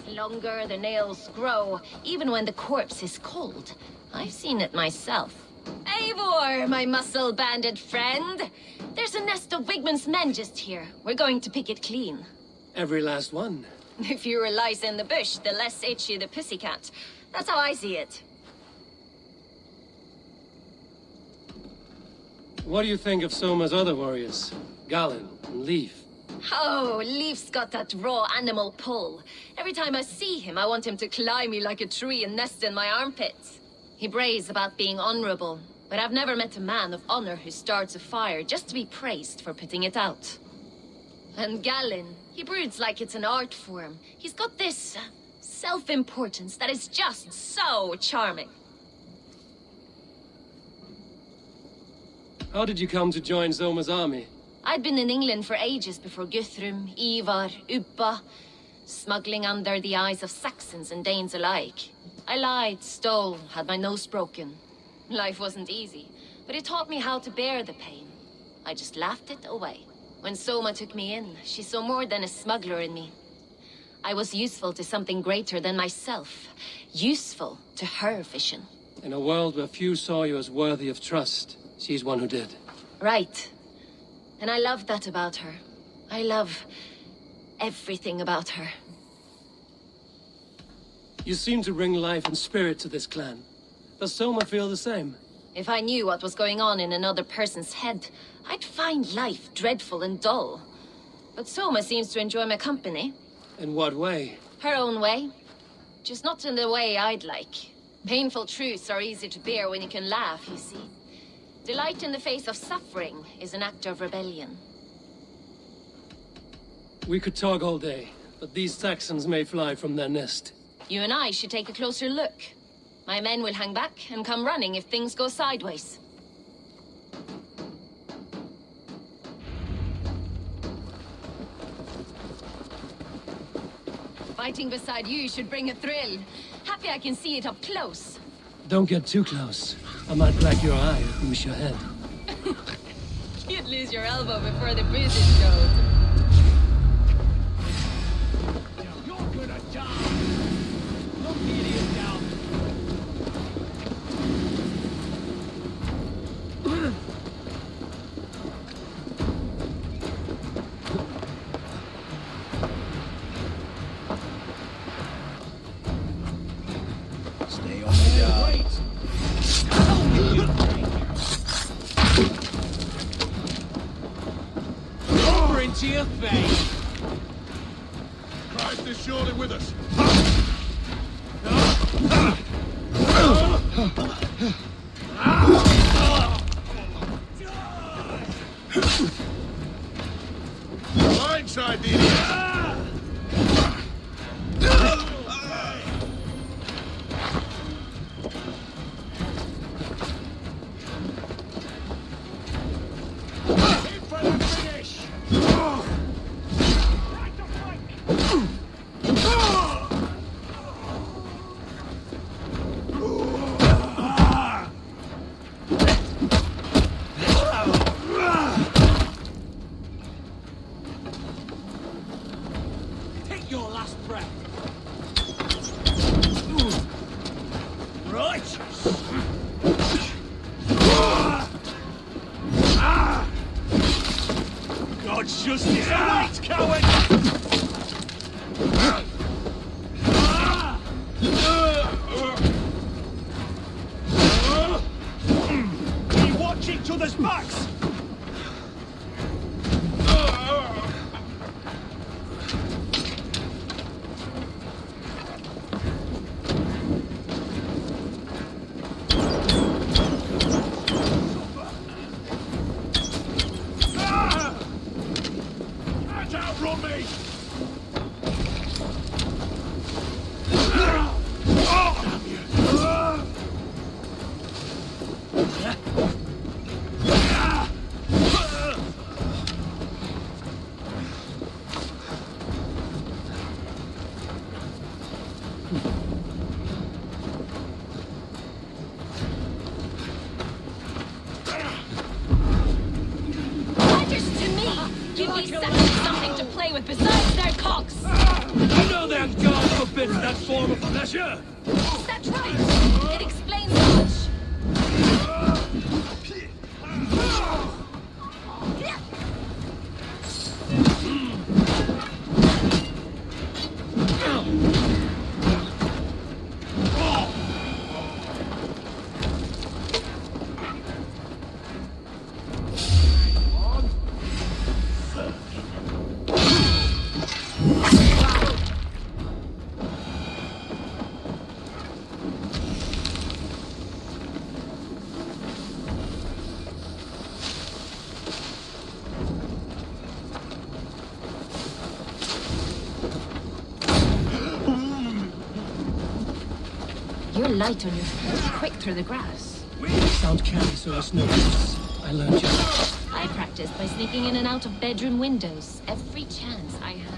longer the nails grow, even when the corpse is cold. I've seen it myself. Eivor, my muscle-banded friend! There's a nest of Wigmund's men just here. We're going to pick it clean. Every last one. The fewer lice in the bush, the less itchy the pussycat. That's how I see it. What do you think of Soma's other warriors? Galen and Leaf? Oh, Leaf's got that raw animal pull. Every time I see him, I want him to climb me like a tree and nest in my armpits. He brays about being honorable, but I've never met a man of honor who starts a fire just to be praised for putting it out. And Galen, he broods like it's an art form. He's got this self-importance that is just so charming. How did you come to join Soma's army? I'd been in England for ages before Guthrum, Ivar, Ubba, smuggling under the eyes of Saxons and Danes alike. I lied, stole, had my nose broken. Life wasn't easy, but it taught me how to bear the pain. I just laughed it away. When Soma took me in, she saw more than a smuggler in me. I was useful to something greater than myself. Useful to her vision. In a world where few saw you as worthy of trust, she's one who did. Right. And I love that about her. I love everything about her. You seem to bring life and spirit to this clan. Does Soma feel the same? If I knew what was going on in another person's head, I'd find life dreadful and dull. But Soma seems to enjoy my company. In what way? Her own way. Just not in the way I'd like. Painful truths are easy to bear when you can laugh, you see. Delight in the face of suffering is an act of rebellion. We could talk all day, but these Saxons may fly from their nest. You and I should take a closer look. My men will hang back and come running if things go sideways. Fighting beside you should bring a thrill. Happy I can see it up close. Don't get too close. I might crack your eye or bruise your head. You'd lose your elbow before the bruises showed. You're gonna die! Look the idiot down! Stay on the job. Wait! Over into your face! Christ is surely with us. Blindside the idiot. In for the finish! Right to flank! Take your last breath. Right. God's justice awaits, coward! We watch each other's backs! Can't outrun me! Damn you! Fighters to me! Give these sections something to play with besides their cocks. You know their God forbids that form of pleasure! Is that right? It explains much. You're light on your feet, quick through the grass. Sound candy so as notice. I learned you. I practiced by sneaking in and out of bedroom windows every chance I had.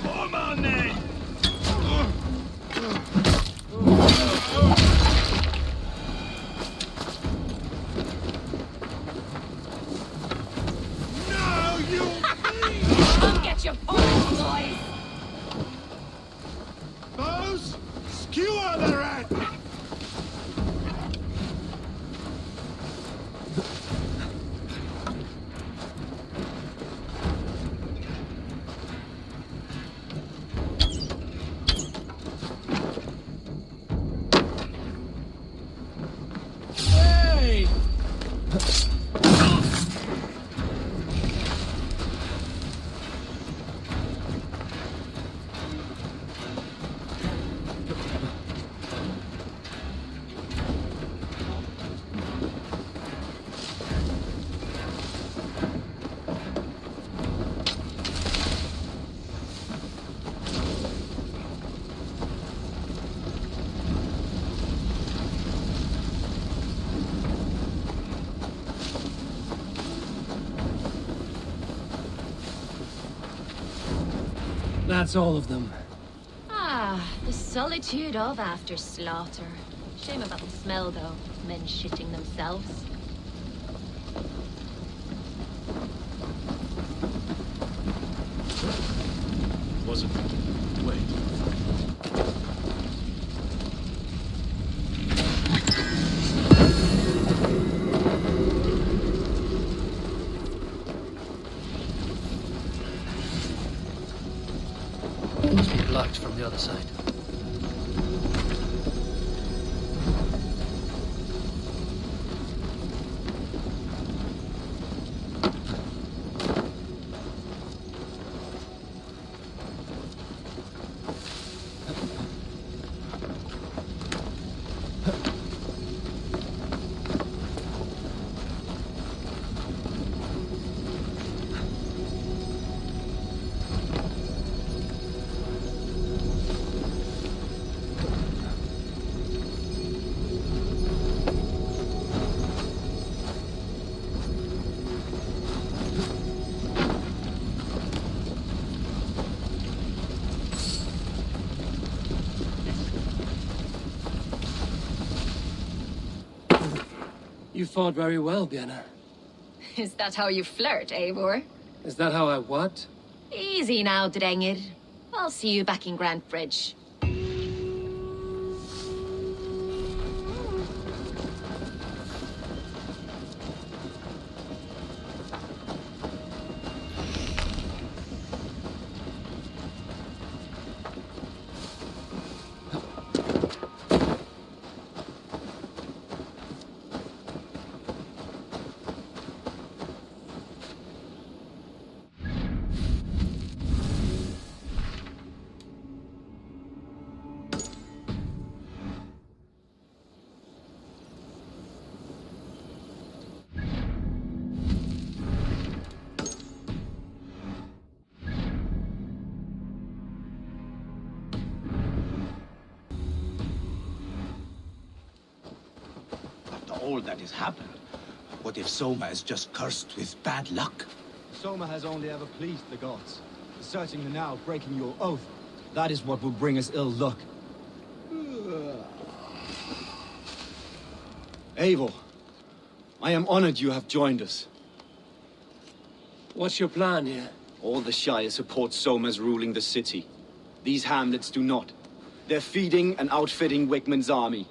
Come on, then! No, you Come get your porridge, boys! Bows! Skewer the rat! Hey! That's all of them. Ah, the solitude of after slaughter. Shame about the smell, though. Men shitting themselves. Was it? Wait. Must be blocked from the other side. You fought very well, Vienna. Is that how you flirt, Eivor? Is that how I what? Easy now, Drengir. I'll see you back in Grantebridge. all that has happened. What if Soma is just cursed with bad luck? Soma has only ever pleased the gods. Deserting the now, breaking your oath. That is what will bring us ill luck. Eivor, I am honored you have joined us. What's your plan here? All the Shire support Soma's ruling the city. These hamlets do not. They're feeding and outfitting Wickman's army.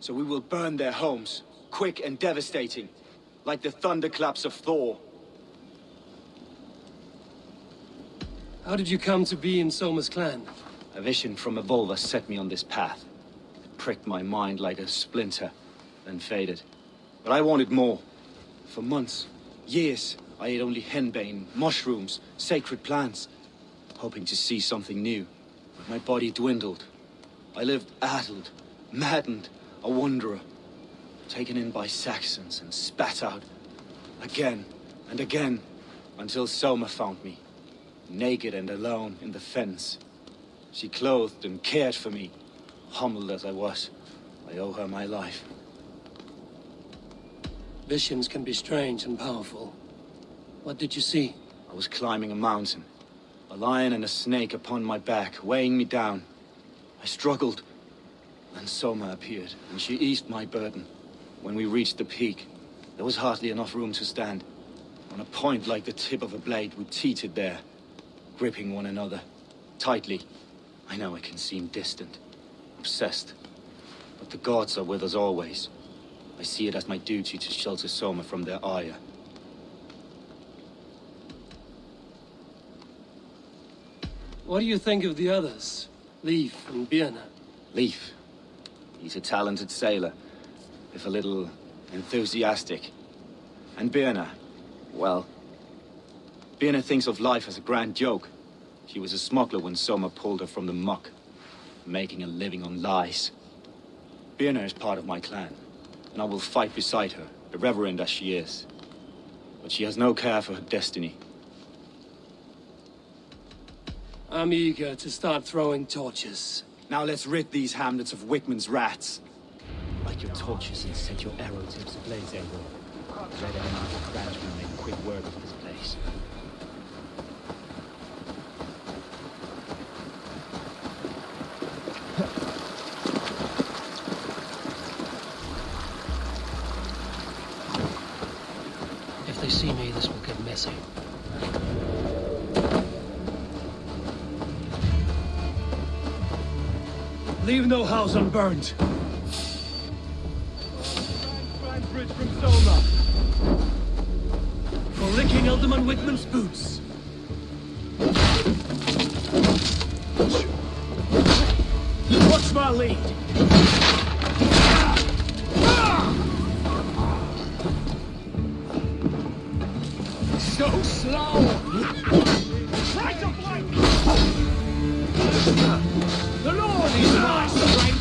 So we will burn their homes, quick and devastating, like the thunderclaps of Thor. How did you come to be in Soma's clan? A vision from a Volva set me on this path. It pricked my mind like a splinter, then faded. But I wanted more. For months, years, I ate only henbane, mushrooms, sacred plants, hoping to see something new. But my body dwindled. I lived addled, maddened, a wanderer, taken in by Saxons and spat out again and again, until Soma found me, naked and alone in the fens. She clothed and cared for me. Humbled as I was, I owe her my life. Visions can be strange and powerful. What did you see? I was climbing a mountain. A lion and a snake upon my back, weighing me down. I struggled. Then Soma appeared, and she eased my burden. When we reached the peak, there was hardly enough room to stand. On a point like the tip of a blade, we teetered there, gripping one another, tightly. I know it can seem distant, obsessed, but the gods are with us always. I see it as my duty to shelter Soma from their ire. What do you think of the others? Leif and Birna? Leif. He's a talented sailor, if a little enthusiastic. And Birna, well, Birna thinks of life as a grand joke. She was a smuggler when Soma pulled her from the muck, making a living on lies. Birna is part of my clan, and I will fight beside her, irreverent as she is. But she has no care for her destiny. I'm eager to start throwing torches. Now let's rid these hamlets of Wickman's rats. Light your torches and set your arrow tips ablaze, Eivor. Red enemies of Grantebridgecire make quick work of this place. If they see me, this will get messy. Leave no house unburned. Bridge from Soma. For licking Alderman Wickman's boots. Watch my lead. So slow. Try to flank. The Lord is my strength.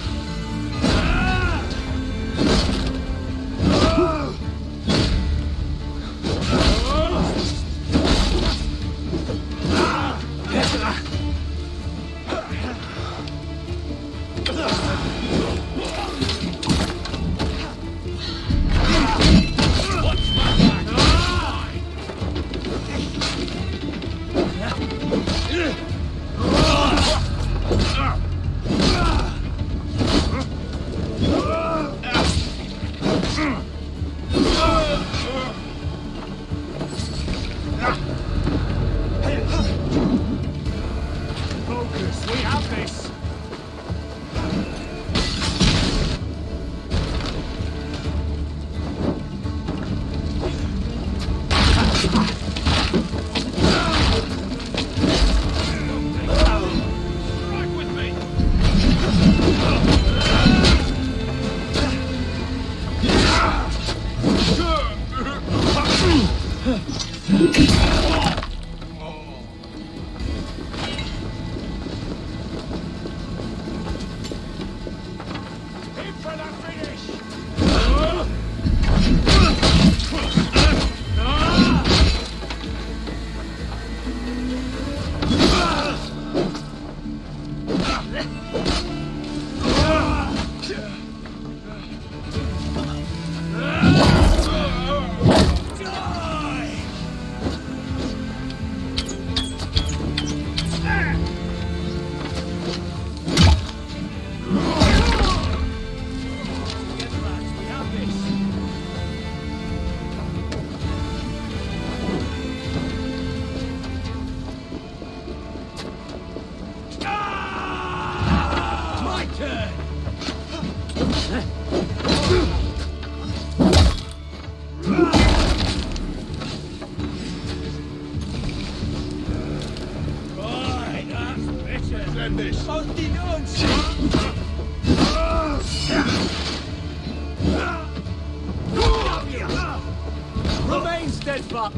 fast.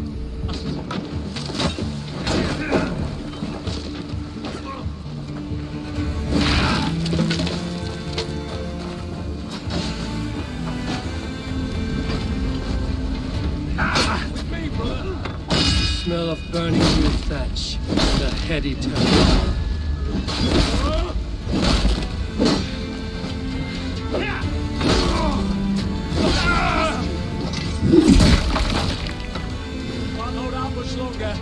With me, brother. Smell of burning roof thatch. The heady tone. Can't hold out much longer.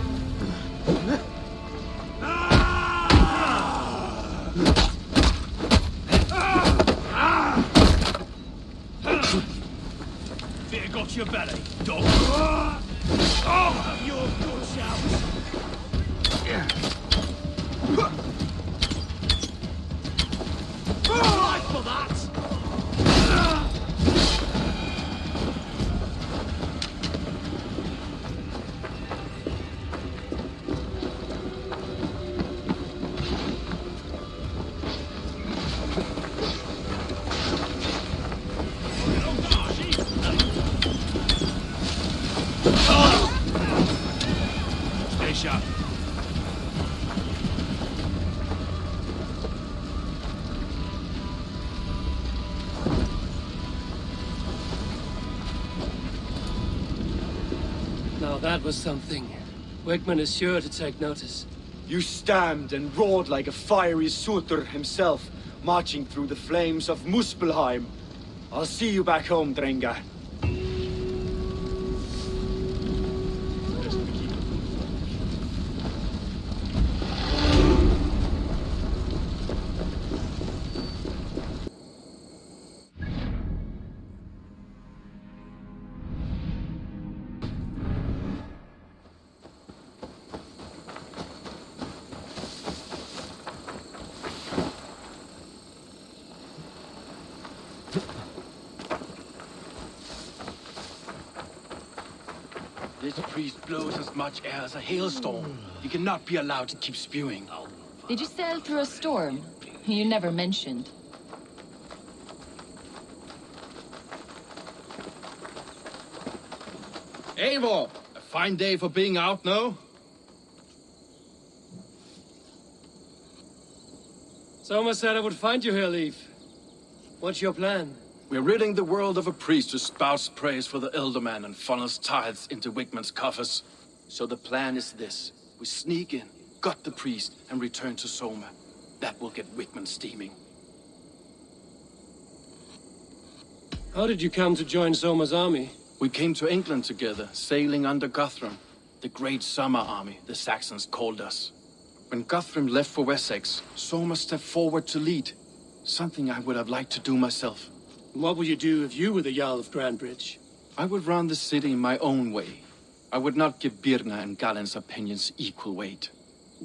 Fear got your belly, dog. Oh, your good shouts. Right for that. Stay sharp. Now that was something. Wickman is sure to take notice. You stamped and roared like a fiery Surtur himself, marching through the flames of Muspelheim. I'll see you back home, Drenga. This priest blows as much air as a hailstorm. He cannot be allowed to keep spewing. Did you sail through a storm? You never mentioned. Eivor! A fine day for being out, no? Soma said I would find you here, Leaf. What's your plan? We're ridding the world of a priest who spouts praise for the Elderman and funnels tithes into Wigman's coffers. So the plan is this. We sneak in, gut the priest, and return to Soma. That will get Wigman steaming. How did you come to join Soma's army? We came to England together, sailing under Guthrum. The great summer army, the Saxons called us. When Guthrum left for Wessex, Soma stepped forward to lead. Something I would have liked to do myself. What would you do if you were the Jarl of Grantebridge? I would run the city my own way. I would not give Birna and Galen's opinions equal weight.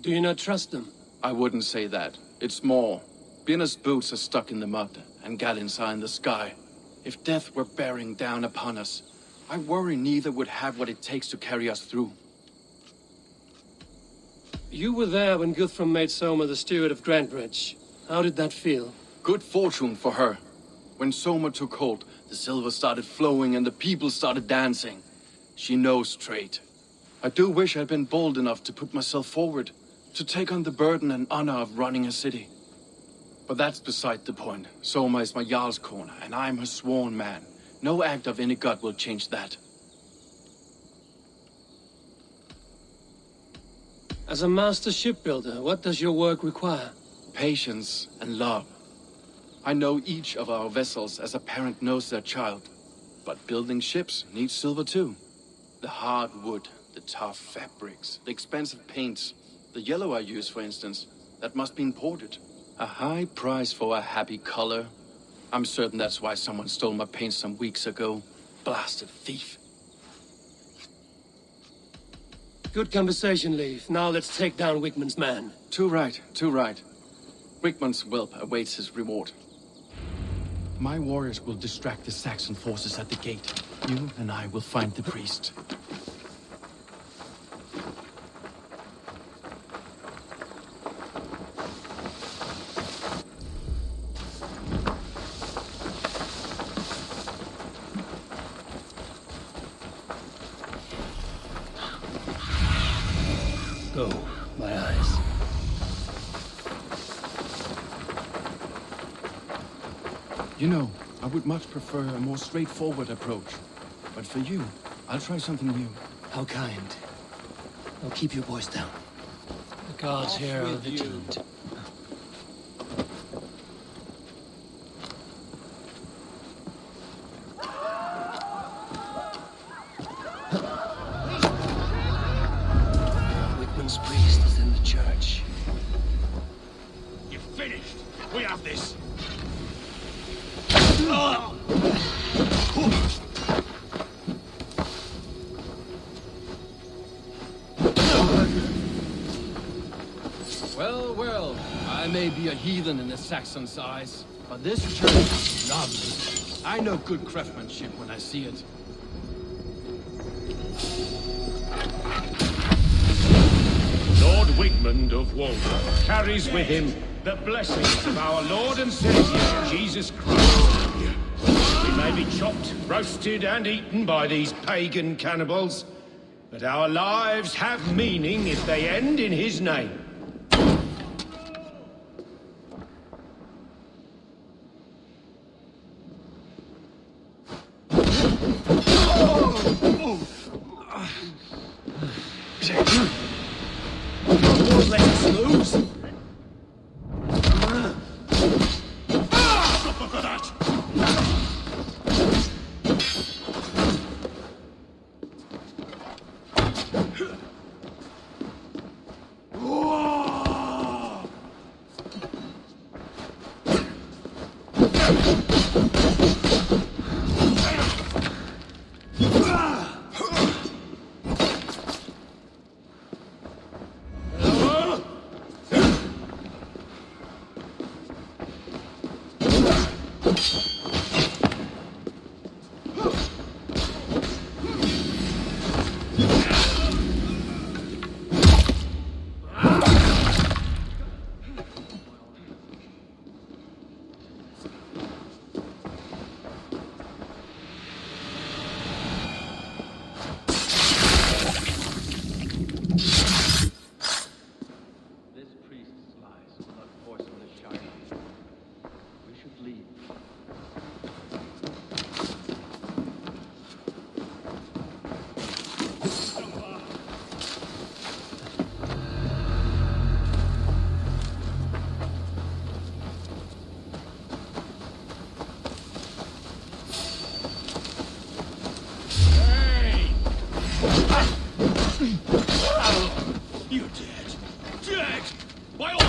Do you not trust them? I wouldn't say that. It's more. Birna's boots are stuck in the mud, and Galen's are in the sky. If death were bearing down upon us, I worry neither would have what it takes to carry us through. You were there when Guthrum made Soma the steward of Grantebridge. How did that feel? Good fortune for her. When Soma took hold, the silver started flowing and the people started dancing. She knows trade. I do wish I'd been bold enough to put myself forward, to take on the burden and honor of running a city. But that's beside the point. Soma is my Jarl's corner, and I'm her sworn man. No act of any god will change that. As a master shipbuilder, what does your work require? Patience and love. I know each of our vessels as a parent knows their child. But building ships needs silver too. The hard wood, the tough fabrics, the expensive paints. The yellow I use, for instance, that must be imported. A high price for a happy color. I'm certain that's why someone stole my paint some weeks ago. Blasted thief. Good conversation, Leaf. Now let's take down Wigman's man. Too right, too right. Wigman's whelp awaits his reward. My warriors will distract the Saxon forces at the gate. You and I will find the priest. Oh, my eyes. You know, I would much prefer a more straightforward approach. But for you, I'll try something new. How kind. I'll keep your voice down. The guards here are vigilant. Wickman's priest is in the church. You're finished. We have this. Well, well, I may be a heathen in the Saxon's eyes, but this church is lovely. I know good craftsmanship when I see it. Lord Wigmund of Walden carries with him the blessings of our Lord and Saviour, Jesus Christ. We may be chopped, roasted, and eaten by these pagan cannibals, but our lives have meaning if they end in his name. Let us lose. Suffer for that. This priest's lies will not poison the Shire. We should leave. You're dead. Dead! By all...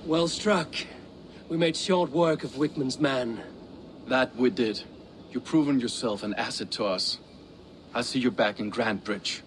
Well struck. We made short work of Wickman's man. That we did. You've proven yourself an asset to us. I'll see you back in Grantebridge.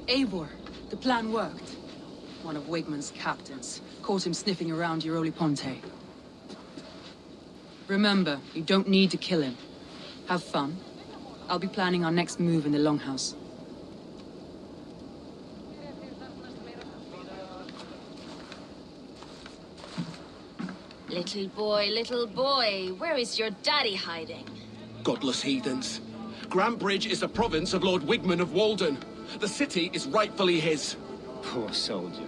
Eivor, the plan worked. One of Wigmund's captains caught him sniffing around Euroli Ponte. Remember, you don't need to kill him. Have fun. I'll be planning our next move in the Longhouse. little boy, where is your daddy hiding? Godless heathens. Grantebridge is a province of Lord Wigman of Walden. The city is rightfully his. Poor soldier.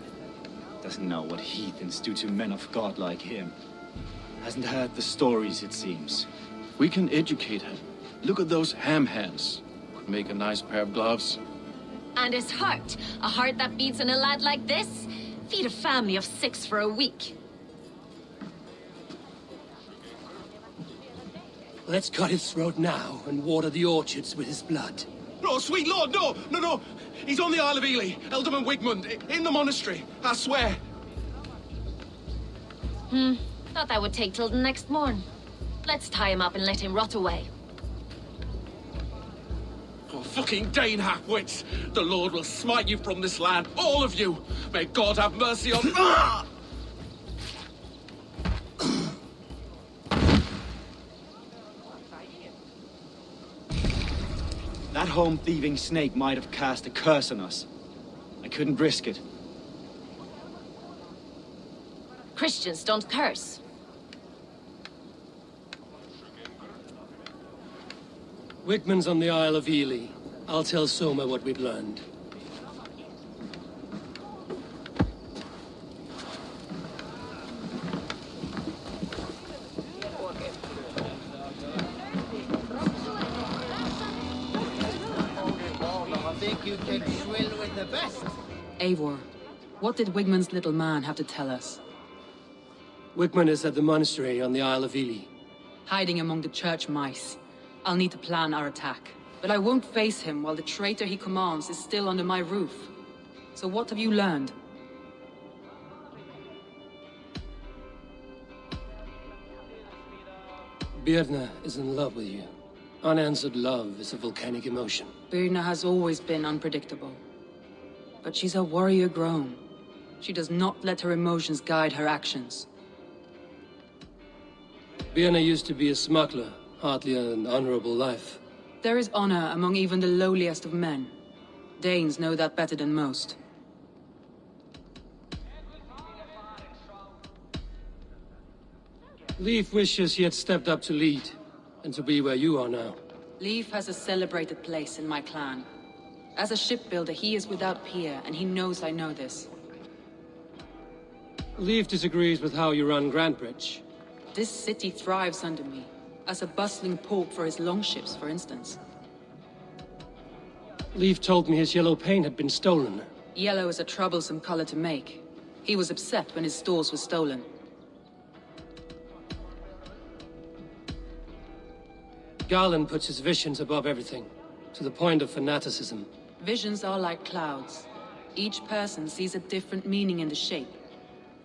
Doesn't know what heathens do to men of God like him. Hasn't heard the stories, it seems. We can educate him. Look at those ham hands. Could make a nice pair of gloves. And his heart, a heart that beats in a lad like this? Feed a family of 6 for a week. Let's cut his throat now and water the orchards with his blood. No, sweet lord, no, no, no. He's on the Isle of Ely, Ealdorman Wigmund, in the monastery, I swear. Thought that would take till the next morn. Let's tie him up and let him rot away. Oh, fucking Dane halfwits! The Lord will smite you from this land, all of you! May God have mercy on... Ah! That home-thieving snake might have cast a curse on us. I couldn't risk it. Christians don't curse. Wigman's on the Isle of Ely. I'll tell Soma what we've learned. Eivor, what did Wigman's little man have to tell us? Wigman is at the monastery on the Isle of Ely. Hiding among the church mice. I'll need to plan our attack. But I won't face him while the traitor he commands is still under my roof. So what have you learned? Birna is in love with you. Unanswered love is a volcanic emotion. Birna has always been unpredictable. But she's a warrior grown. She does not let her emotions guide her actions. Birna used to be a smuggler, hardly an honorable life. There is honor among even the lowliest of men. Danes know that better than most. Leif wishes he had stepped up to lead, and to be where you are now. Leif has a celebrated place in my clan. As a shipbuilder, he is without peer, and he knows I know this. Leif disagrees with how you run Grantebridge. This city thrives under me, as a bustling port for his longships, for instance. Leif told me his yellow paint had been stolen. Yellow is a troublesome color to make. He was upset when his stores were stolen. Garland puts his visions above everything, to the point of fanaticism. Visions are like clouds. Each person sees a different meaning in the shape,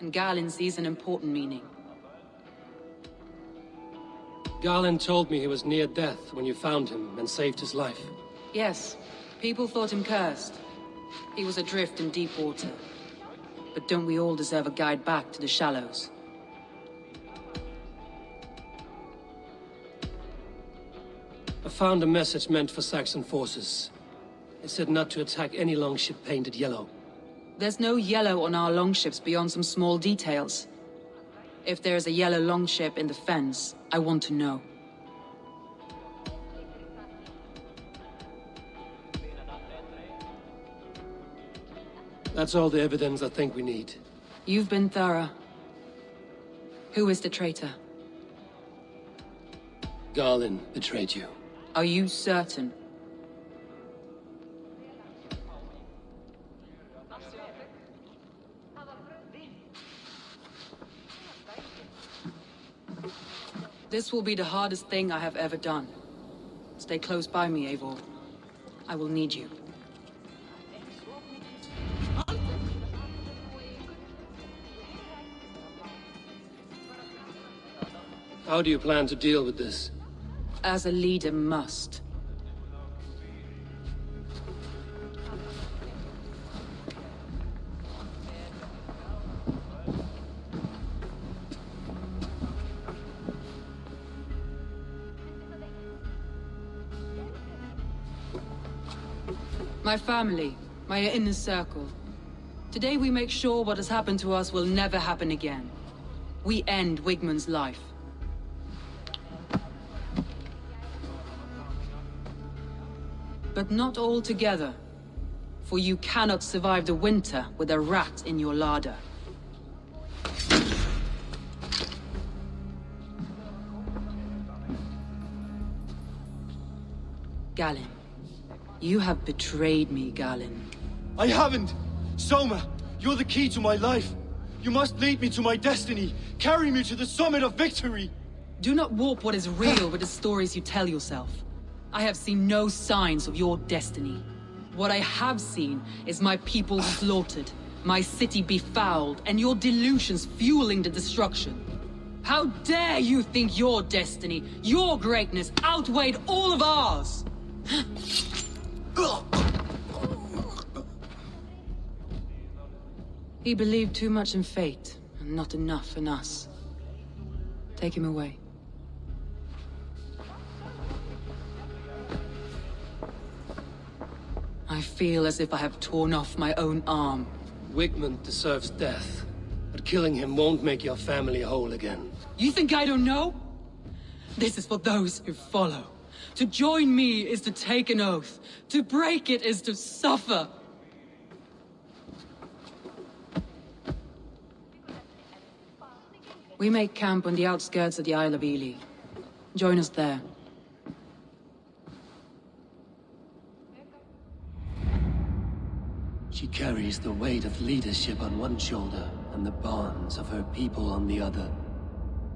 and Garland sees an important meaning. Garland told me he was near death when you found him and saved his life. Yes, people thought him cursed. He was adrift in deep water. But don't we all deserve a guide back to the shallows? I found a message meant for Saxon forces. It said not to attack any longship painted yellow. There's no yellow on our longships beyond some small details. If there's a yellow longship in the fens, I want to know. That's all the evidence I think we need. You've been thorough. Who is the traitor? Garland betrayed you. Are you certain? This will be the hardest thing I have ever done. Stay close by me, Eivor. I will need you. How do you plan to deal with this? As a leader must. My family, my inner circle. Today we make sure what has happened to us will never happen again. we end Wigmund's life. But not all together. For you cannot survive the winter with a rat in your larder. Galen, you have betrayed me, Galen. I haven't! Soma, you're the key to my life. You must lead me to my destiny. Carry me to the summit of victory. Do not warp what is real with the stories you tell yourself. I have seen no signs of your destiny. What I have seen is my people slaughtered, my city befouled, and your delusions fueling the destruction. How dare you think your destiny, your greatness, outweighed all of ours? He believed too much in fate, and not enough in us. Take him away. I feel as if I have torn off my own arm. Wigmund deserves death, but killing him won't make your family whole again. You think I don't know? This is for those who follow. To join me is to take an oath. To break it is to suffer. We make camp on the outskirts of the Isle of Ely. Join us there. She carries the weight of leadership on one shoulder and the bonds of her people on the other.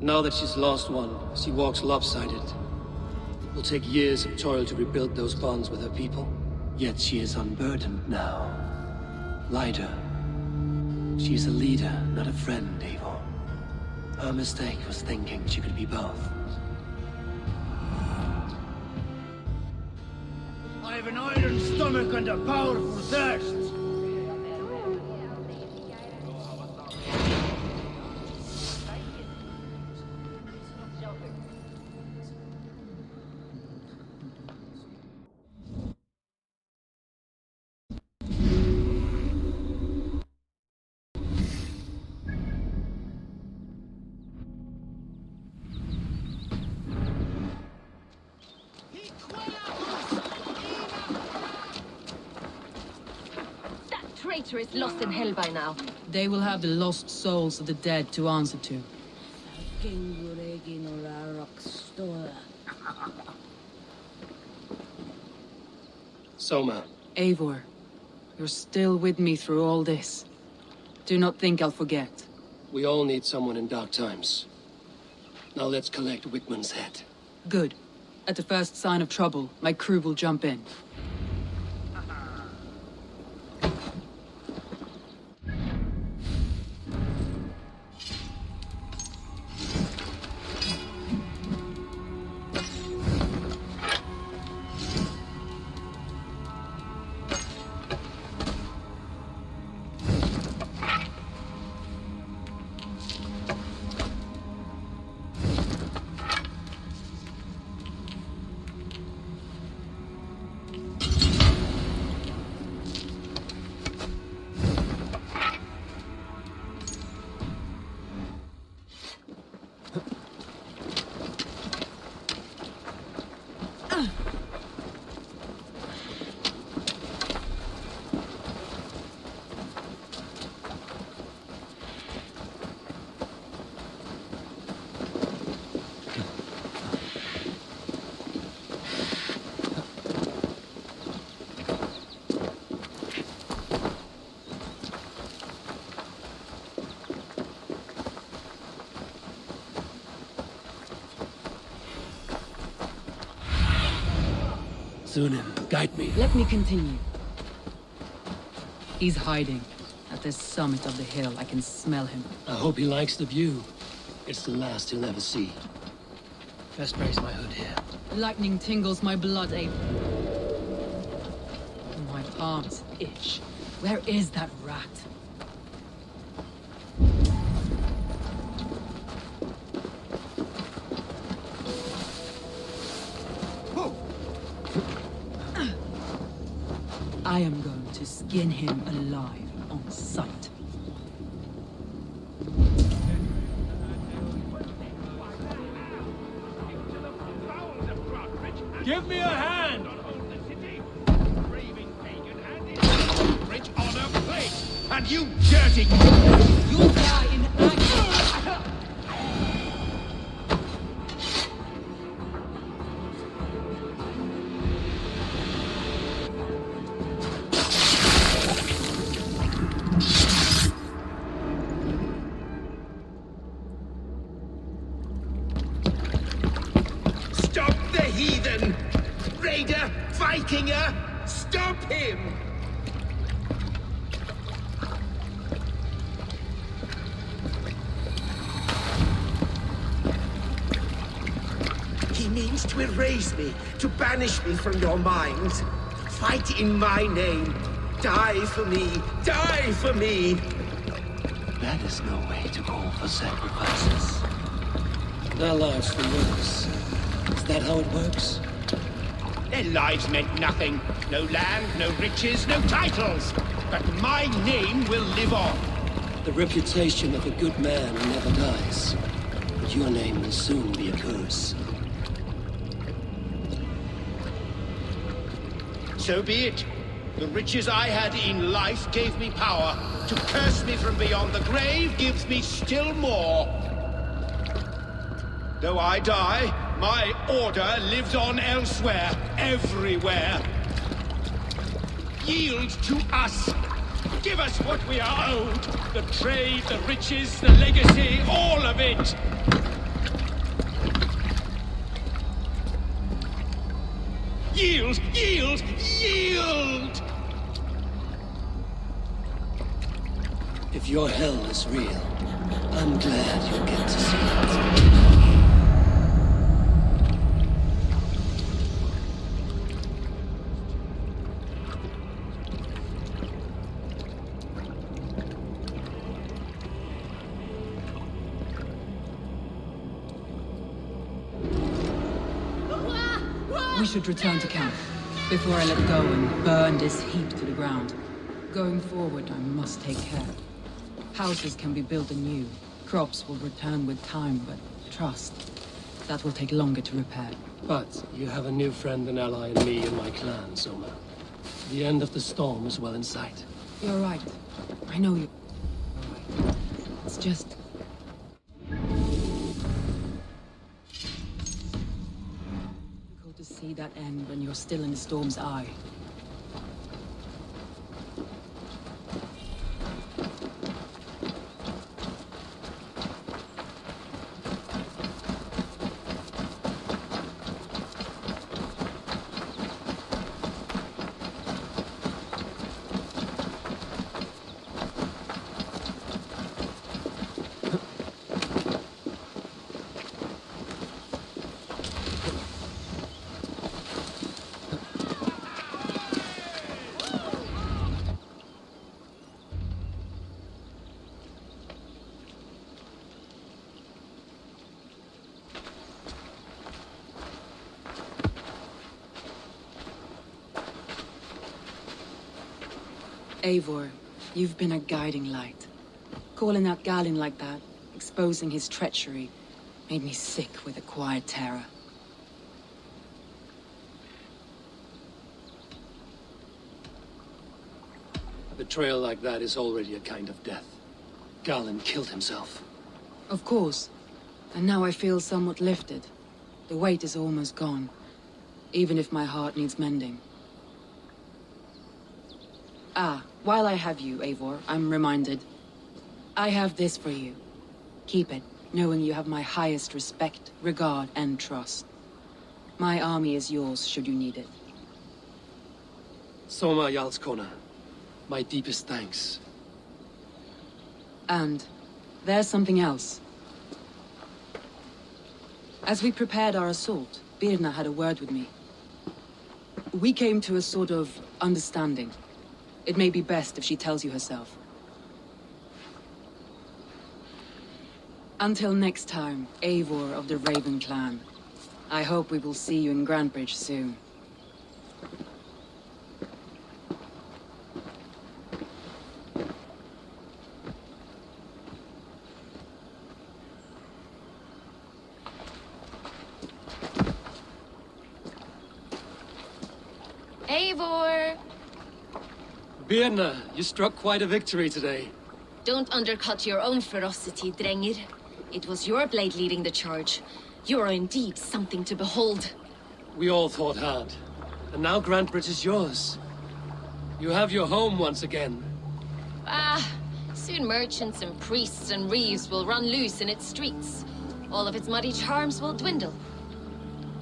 Now that she's lost one, she walks lopsided. It will take years of toil to rebuild those bonds with her people. Yet she is unburdened now. Lighter. She's a leader, not a friend, Eivor. Her mistake was thinking she could be both. I have an iron stomach and a powerful thirst. Traitor is lost in hell by now. They will have the lost souls of the dead to answer to. Soma. Eivor, you're still with me through all this. Do not think I'll forget. We all need someone in dark times. Now let's collect Wigmund's head. Good. At the first sign of trouble, my crew will jump in. Sunan, guide me. Let me continue. He's hiding. At the summit of the hill, I can smell him. I hope he likes the view. It's the last he'll ever see. Best brace my hood here. Lightning tingles my blood, Abe. My palms itch. Where is that rat? I am going to skin him alive on sight. Give me a hand! Raving pagan and his rich honor plate! And you dirty... You'll die in agony! Stop the heathen! Raider! Vikinger! Stop him! He means to erase me, to banish me from your minds. Fight in my name. Die for me. Die for me. That is no way to call for sacrifices. Their lives for yours. Is that how it works? Their lives meant nothing. No land, no riches, no titles. But my name will live on. The reputation of a good man never dies. But your name will soon be a curse. So be it. The riches I had in life gave me power. To curse me from beyond the grave gives me still more. Though I die, my order lives on elsewhere, everywhere. Yield to us. Give us what we are owed. The trade, the riches, the legacy, all of it. Yield! Yield! Yield! If your hell is real, I'm glad you'll get to see it. We should return to camp, before I let go and burn this heap to the ground. Going forward, I must take care. Houses can be built anew. Crops will return with time, but trust, that will take longer to repair. But you have a new friend and ally in me and my clan, Soma. The end of the storm is well in sight. You're right. I know you. You're right. It's just... difficult to see that end when you're still in the storm's eye. Eivor, you've been a guiding light. Calling out Galin like that, exposing his treachery, made me sick with a quiet terror. A betrayal like that is already a kind of death. Galin killed himself. Of course. And now I feel somewhat lifted. The weight is almost gone, even if my heart needs mending. Ah, while I have you, Eivor, I'm reminded. I have this for you. Keep it, knowing you have my highest respect, regard, and trust. My army is yours, should you need it. Soma Jarlskona, my deepest thanks. And there's something else. As we prepared our assault, Birna had a word with me. We came to a sort of understanding. It may be best if she tells you herself. Until next time, Eivor of the Raven Clan. I hope we will see you in Grantebridge soon. Eivor! Birna, you struck quite a victory today. Don't undercut your own ferocity, Drengir. It was your blade leading the charge. You are indeed something to behold. We all fought hard. And now Grantebridge is yours. You have your home once again. Soon merchants and priests and reeves will run loose in its streets. All of its muddy charms will dwindle.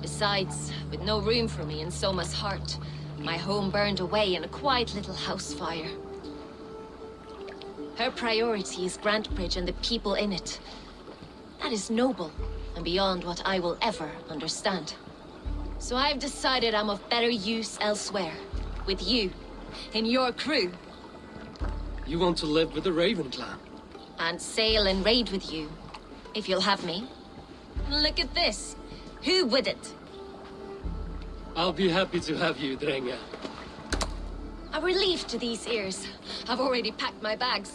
Besides, with no room for me in Soma's heart, my home burned away in a quiet little house fire. Her priority is Grantebridge and the people in it. That is noble, and beyond what I will ever understand. So I've decided I'm of better use elsewhere. With you, in your crew. You want to live with the Raven clan? And sail and raid with you, if you'll have me. Look at this. Who wouldn't? I'll be happy to have you, Drenga. A relief to these ears. I've already packed my bags.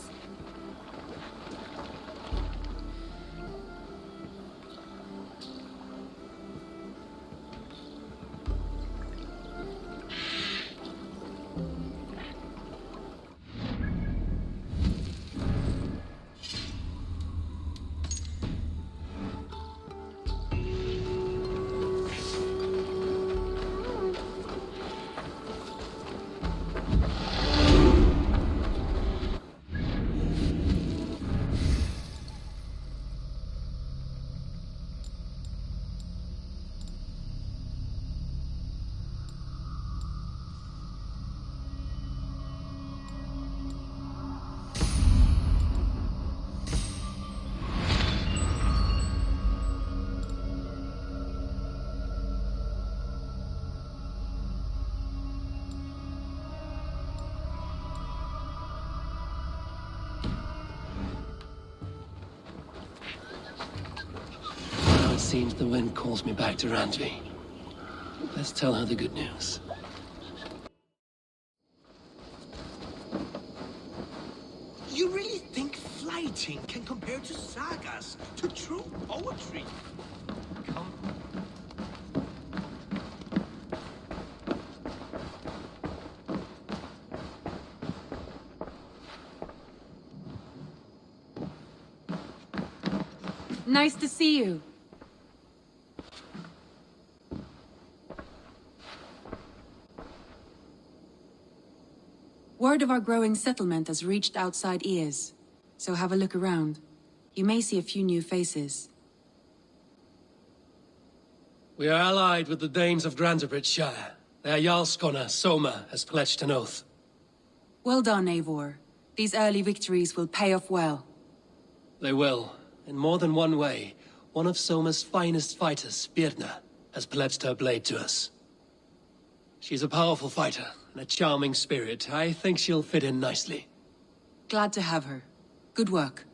It seems the wind calls me back to Randvi. Let's tell her the good news. You really think flighting can compare to sagas, to true poetry? Come. Nice to see you. Word of our growing settlement has reached outside ears, so have a look around. You may see a few new faces. We are allied with the Danes of Grantebridgecire. Their Jarlskona, Soma, has pledged an oath. Well done, Eivor. These early victories will pay off well. They will. In more than one way, one of Soma's finest fighters, Birna, has pledged her blade to us. She's a powerful fighter, and a charming spirit. I think she'll fit in nicely. Glad to have her. Good work.